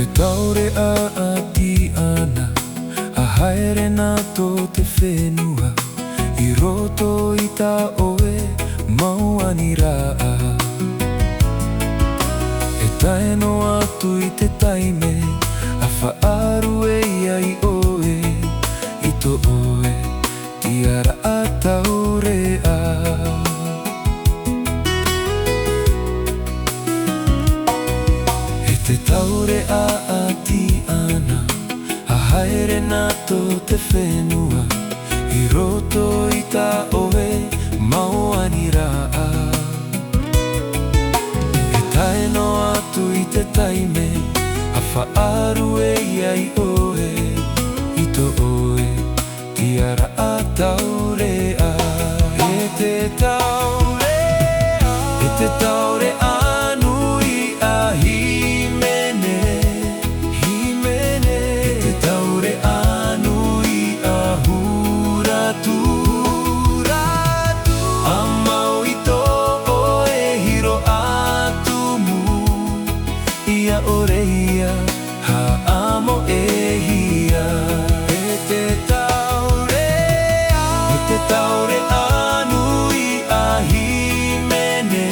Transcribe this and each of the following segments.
te taurea ati ana, a haere nā tō te whenua, I roto I tā oe mau ani rā. E tae no atu I te taime, a whaaru e ia I oe, I tō oe, tiara a taurea. Te taurea ati ana, a haere nā tō te whenua, I roto I tā oe mau ani rā. E tae no atu I te taime, a whaaru e ia I oe, I tō oe, tiara a taurea. E te taurea, e te taurea nui a himene, himene. E te taurea nui a huratu, huratu. A mau I tō oe hiro atumu, ia oreia, ha amo e hia. E te taurea, e te taurea nui a himene,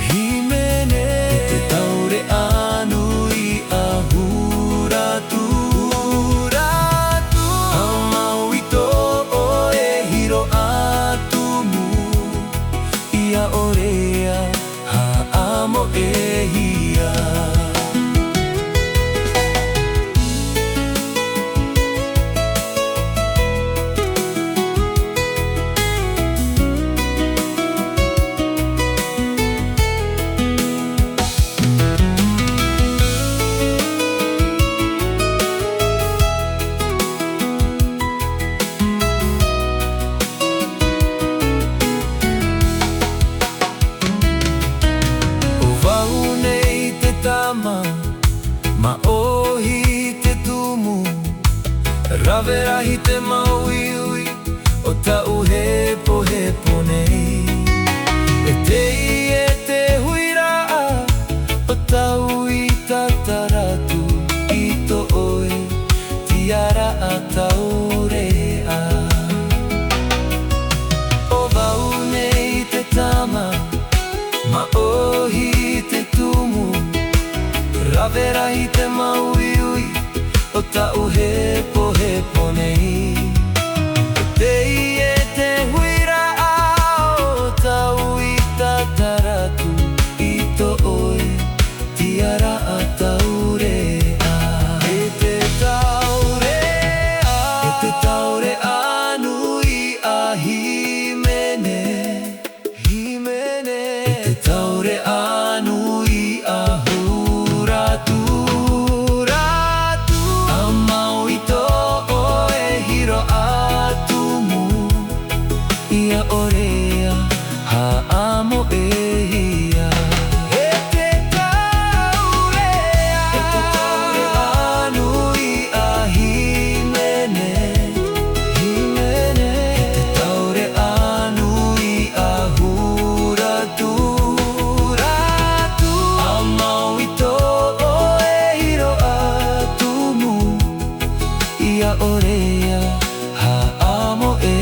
himene. E te taurea nui a huratu, huratu. A mau I tō oe hiro atumu, ia orea, ha amo e hia. Ma ohi te tumu, rawerahi te mauiui, o tau hepo hepo nei. E te I e te huiraa, o tau I tataratu, I tō oe, tiara a taurea. O wau nei te tama, ma ohi te tumu, rawerahi te mauiui, o tau hepo hepo nei. E te I e te huiraa, o tau I tataratu, I tō oe, tiara a taurea. E te taurea, e te taurea nui a himene, himene. E te taurea nui a huratu, huratu. A mau I tō oe hiro atumu, ia orea, ha amo e hia. E te taurea, e te taurea nui a himene, himene. E te taurea nui a huratu, huratu. A mau I tō oe hiro atumu, ia orea, ha amo e